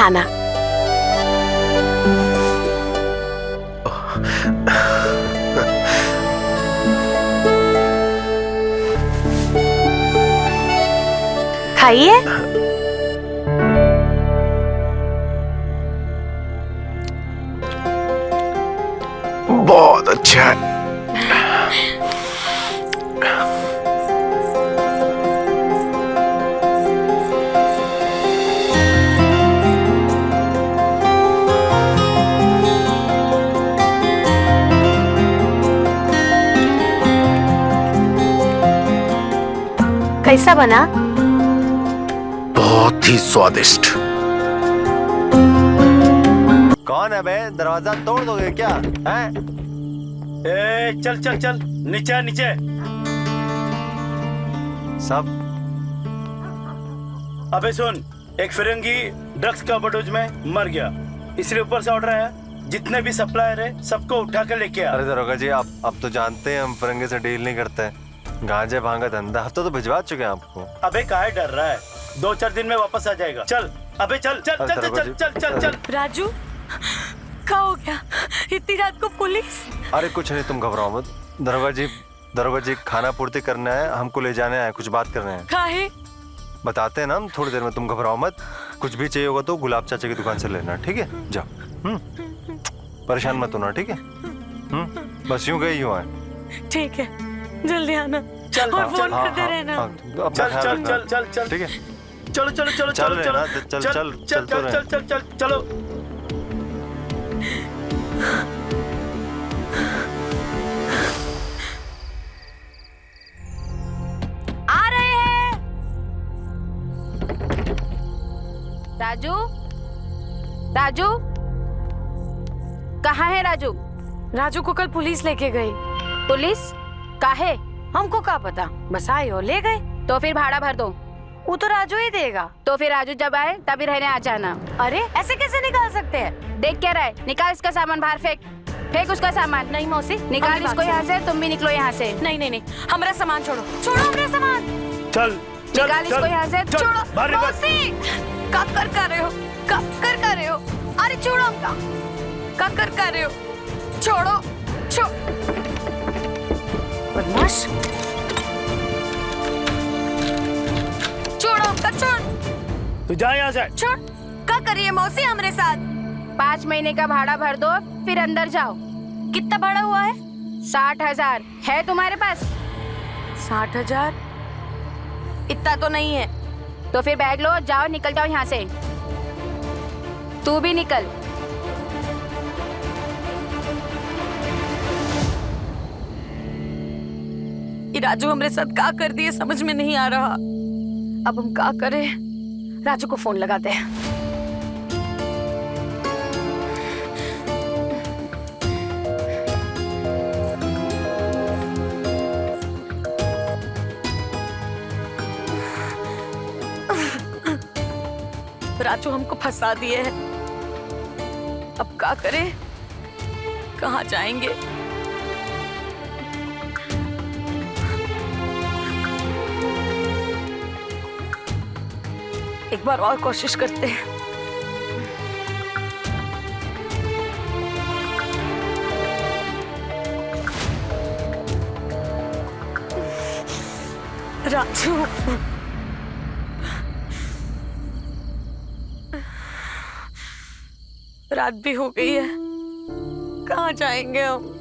खाना। खाइए। बहुत अच्छा है। कैसा बना? बहुत ही स्वादिष्ट। कौन है बे? दरवाजा तोड़ दोगे क्या? हैं? चल चल चल, नीचे नीचे। सब अबे सुन, एक फिरंगी ड्रग्स का ओवरडोज में मर गया, इसलिए ऊपर से ऑर्डर आया जितने भी सप्लायर है सबको उठा के लेके आ। अरे दरोगा जी, आप अब तो जानते हैं हम फिरंगी से डील नहीं करते। गांजे भांगा धंधा हफ्ता तो भिजवा चुके हैं आपको। अबे काहे डर रहा है, 2-4 दिन में वापस आ जाएगा। चल अबे चल चल चल चल चल चल चल चल। राजू, क्या हो गया? इतनी रात को पुलिस? अरे कुछ नहीं, तुम घबराओ मत। दरोगा जी खाना पूर्ति करना है, हमको ले जाने आए, कुछ बात करना है। काहे? बताते हैं ना हम थोड़ी देर में, तुम घबराओ मत। कुछ भी चाहिए होगा तो गुलाब चाचा की दुकान से लेना, ठीक है? जाओ। परेशान मत होना, ठीक है? बस यूं गई यूं आए। ठीक है, जल्दी आना। चल और फोन हाँ, करते हाँ, रहना। हाँ, अपना चल ख्याल चल रखना, चल चल चल। ठीक है? चलो चलो चलो चल चलो रहे चलो ना, चल चल चल चल तो रहे। चल चल चल चलो। आ रहे हैं। राजू, राजू, कहाँ है राजू? राजू को कल पुलिस लेके गई। पुलिस? काहे? हमको क्या पता, बस आए और ले गए। तो फिर भाड़ा भर दो। वो तो राजू ही देगा। तो फिर राजू जब आए तभी रहने आ जाना। अरे ऐसे कैसे निकाल सकते हैं? देख क्या रहा है? निकाल इसका सामान बाहर, फेंक फेंक उसका सामान। नहीं मौसी, निकाल हमारी इसको बात यहाँ सुनो। से, तुम भी निकलो यहाँ से। नहीं नहीं नहीं, हमारा सामान छोड़ो, छोड़ो हमारा सामान। चल चल निकाल इसको यहाँ से, चल, छोड़ो बाहर निकल। मौसी, कब कर रहे हो? कब कर रहे हो? अरे छोड़ो हमका, कब कर रहे हो? छोड़ो छोड़, बदमाश, छोड़ो हमका, छोड़ तू जा यहाँ से। छोड़। क्या करिए मौसी हमारे साथ? 5 महीने का भाड़ा भर दो, फिर अंदर जाओ। कितना भाड़ा हुआ है? 60,000 है तुम्हारे पास? 60,000? इतना तो नहीं है। तो फिर बैग लो, जाओ, निकल जाओ यहाँ से। तू भी निकल। ये राजू हमारे साथ क्या कर दिए समझ में नहीं आ रहा। अब हम क्या करें? राजू को फोन लगाते हैं। राजू हमको फंसा दिए हैं, अब क्या करें? कहाँ जाएंगे? एक बार और कोशिश करते हैं। राजू, रात भी हो गई है, कहाँ जाएंगे हम?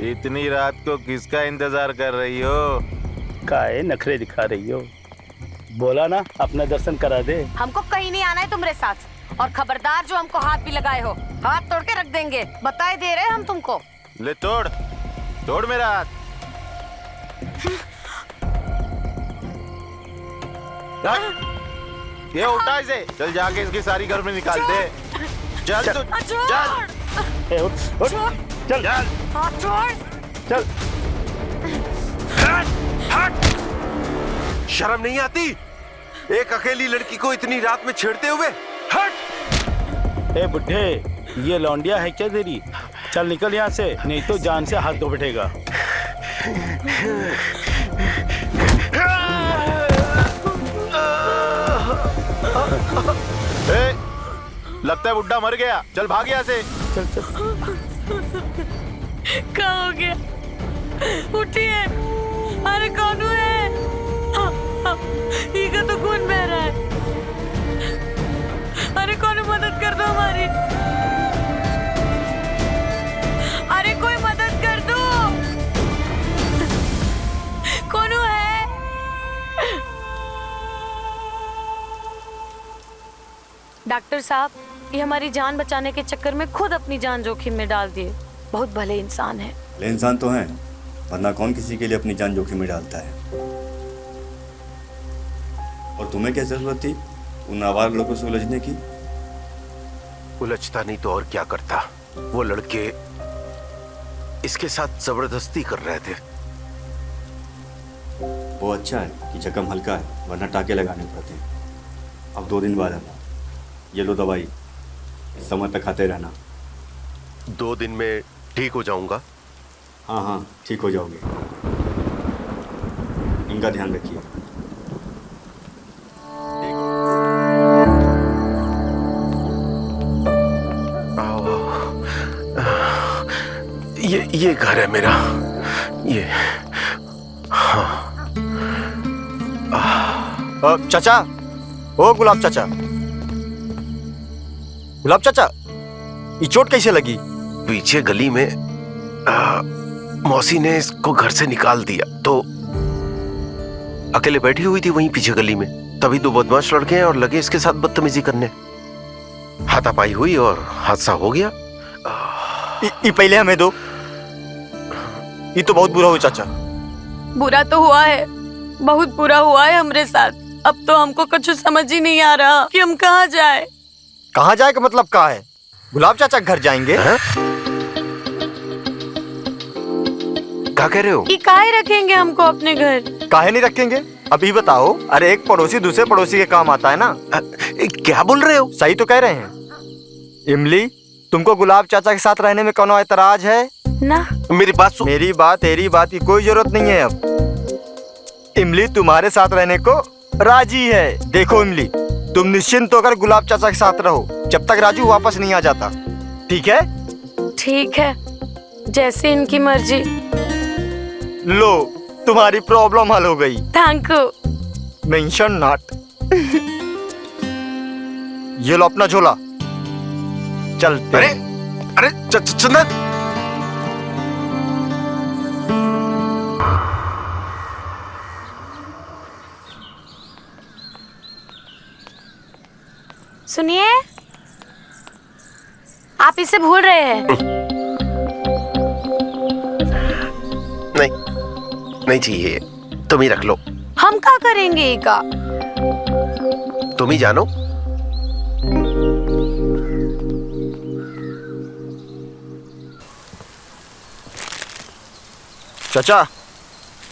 इतनी रात को किसका इंतजार कर रही हो? काहे नखरे दिखा रही हो? बोला ना अपना दर्शन करा दे। हमको कहीं नहीं आना है तुम्हारे साथ, और खबरदार जो हमको हाथ भी लगाए हो, हाथ तोड़ के रख देंगे, बताए दे रहे हम तुमको। ले तोड़, तोड़ मेरा हाथ। ये उठा इसे, चल जाके इसकी सारी घर में निकाल दे। चल तू, चल। ए, उठ, उठ, चल, चल, हाथ छोड़। चल। शर्म नहीं आती एक अकेली लड़की को इतनी रात में छेड़ते हुए? हट! ए बुड्ढे, ये लौंडिया है क्या तेरी? चल निकल यहाँ से, नहीं तो जान से हाथ धो बैठेगा। लगता है बुड्ढा मर गया, चल भाग यहाँ से। चल चल। क्या हो गया? उठिए, अरे कौन है? ये तो खून बह रहा है। अरे कौन मदद कर दो हमारी। अरे कोई मदद कर दो। कौन है? डॉक्टर साहब, ये हमारी जान बचाने के चक्कर में खुद अपनी जान जोखिम में डाल दिए। बहुत भले इंसान है। भले इंसान तो हैं, वरना कौन किसी के लिए अपनी जान जोखिम में डालता है। और तुम्हें क्या जरूरत थी उन आवारा लोगों से उलझने की? उलझता नहीं तो और क्या करता। वो लड़के इसके साथ जबरदस्ती कर रहे थे। वो अच्छा है कि जख्म हल्का है, वरना टाके लगाने पड़ते हैं। अब 2 दिन बाद आना, ये लो दवाई, इस समय तक खाते रहना। 2 दिन में ठीक हो जाऊंगा? हाँ हाँ, ठीक हो जाओगे। इनका ध्यान रखिए। ये घर है मेरा। ये चाचा, ओ गुलाब चाचा, गुलाब चाचा, ये चोट कैसे लगी? पीछे गली में मौसी ने इसको घर से निकाल दिया, तो अकेले बैठी हुई थी वहीं पीछे गली में। तभी 2 बदमाश लड़के हैं और लगे इसके साथ बदतमीजी करने। हाथापाई हुई और हादसा हो गया। ये पहले हमें दो। ये तो बहुत बुरा हुआ चाचा। बुरा तो हुआ है, बहुत बुरा हुआ है हमरे साथ। अब तो हमको कुछ समझ ही नहीं आ रहा कि हम कहाँ जाए। कहाँ जाए का मतलब कहाँ है? गुलाब चाचा के घर जाएंगे। क्या कह रहे हो? ये काहे रखेंगे हमको अपने घर? काहे नहीं रखेंगे? अभी बताओ। अरे एक पड़ोसी दूसरे पड़ोसी के काम आता है ना। क्या बोल रहे हो? सही तो कह रहे हैं। इमली, तुमको गुलाब चाचा के साथ रहने में कोनो एतराज है ना? मेरी बात सुन। मेरी बात तेरी बात की कोई जरूरत नहीं है। अब इमली तुम्हारे साथ रहने को राजी है। देखो इमली, तुम निश्चिंत होकर गुलाब चाचा के साथ रहो जब तक राजू वापस नहीं आ जाता, ठीक है? ठीक है, जैसे इनकी मर्जी। लो, तुम्हारी प्रॉब्लम हल हो गई। Thank you. Mention not. ये लो अपना झोला, चलते। अरे चंदन, सुनिए, आप इसे भूल रहे हैं। नहीं चाहिए, तुम ही रख लो। हम क्या करेंगे इका? तुम ही जानो। चाचा,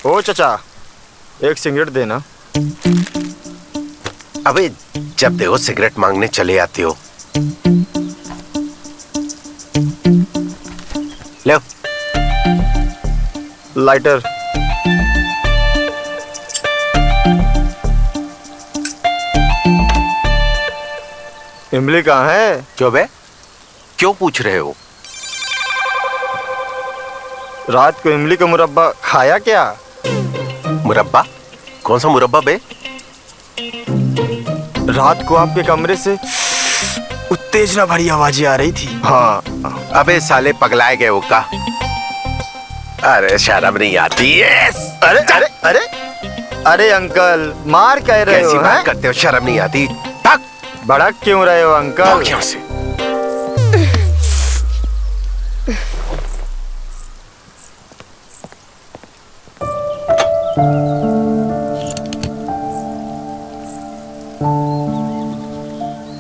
ओ चाचा, एक सिगरेट देना। अबे जब देखो सिगरेट मांगने चले आते हो। ले लाइटर। इमली कहाँ है? क्यों बे? क्यों पूछ रहे हो? रात को इमली का मुरब्बा खाया क्या? मुरब्बा? कौन सा मुरब्बा बे? रात को आपके कमरे से उत्तेजना भरी आवाजें आ रही थी। हाँ। अबे साले पगलाए गए हो का? अरे शर्म नहीं आती है। अरे अरे अरे अरे अंकल, मार कह रहे कैसी हो? बात हैं? करते हो, शर्म नहीं आती? तक भड़क क्यों रहे हो अंकल? यहाँ से।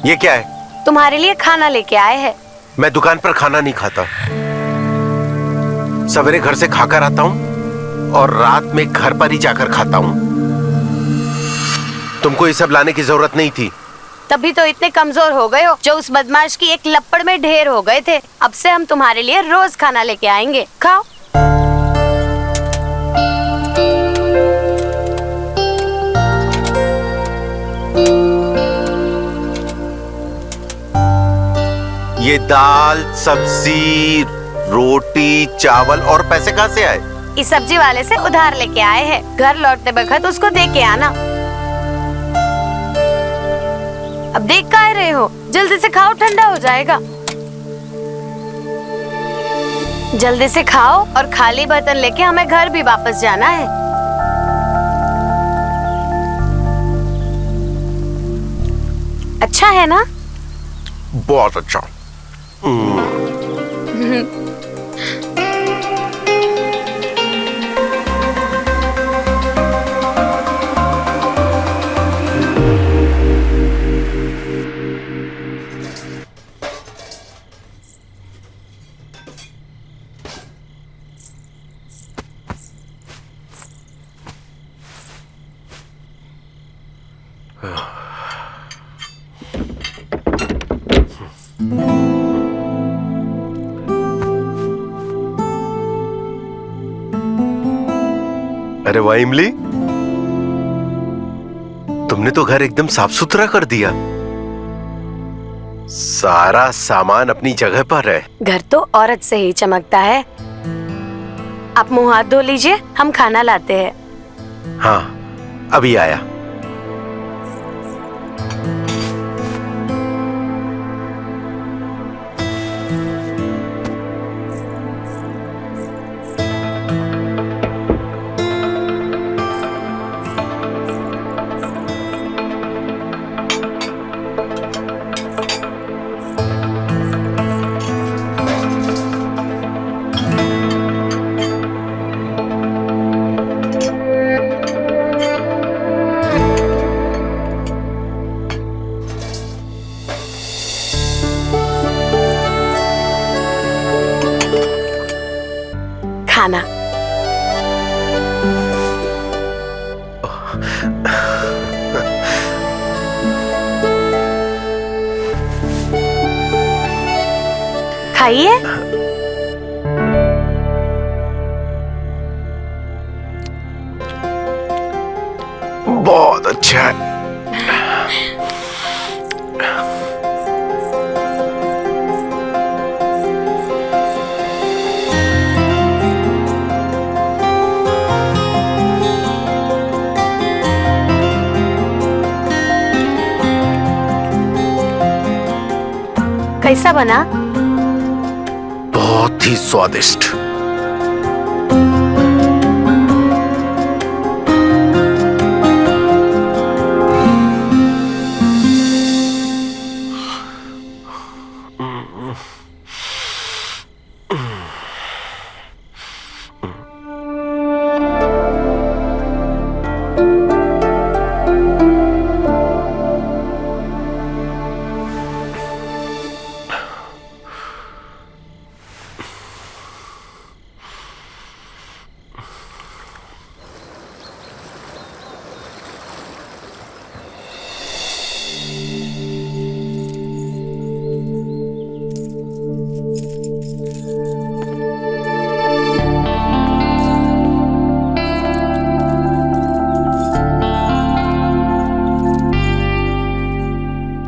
ये क्या है? तुम्हारे लिए खाना लेके आए हैं। मैं दुकान पर खाना नहीं खाता। सवेरे घर से खाकर आता हूँ और रात में घर पर ही जाकर खाता हूँ। तुमको ये सब लाने की जरूरत नहीं थी। तभी तो इतने कमजोर हो गए हो जो उस बदमाश की एक लपड़ में ढेर हो गए थे। अब से हम तुम्हारे लिए रोज खाना लेके आएंगे, खाओ। ये दाल, सब्जी, रोटी, चावल और पैसे कहाँ से आए? इस सब्जी वाले से उधार लेके आए हैं। घर लौटते वक्त उसको दे के आना। अब देख का रहे हो, जल्दी से खाओ, ठंडा हो जाएगा। जल्दी से खाओ और खाली बर्तन लेके हमें घर भी वापस जाना है। अच्छा है ना? बहुत अच्छा। अरे वाह इमली, तुमने तो घर एकदम साफ सुथरा कर दिया। सारा सामान अपनी जगह पर है। घर तो औरत से ही चमकता है। आप मुंह हाथ धो लीजिए, हम खाना लाते हैं। हाँ, अभी आया। खाना। खाइए। बहुत अच्छा है। कैसा बना? बहुत ही स्वादिष्ट।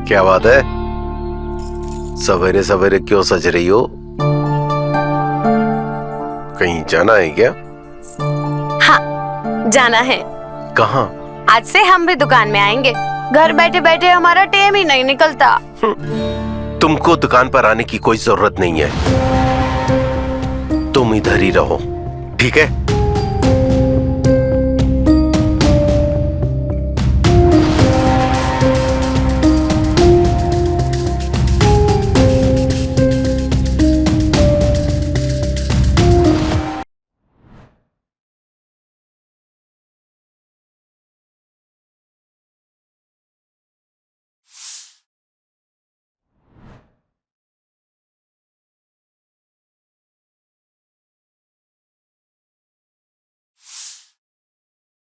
क्या बात है? सवेरे सवेरे क्यों सज रही हो? कहीं जाना है क्या? हाँ, जाना है। कहाँ? आज से हम भी दुकान में आएंगे। घर बैठे बैठे हमारा टाइम ही नहीं निकलता। तुमको दुकान पर आने की कोई जरूरत नहीं है। तुम इधर ही रहो, ठीक है?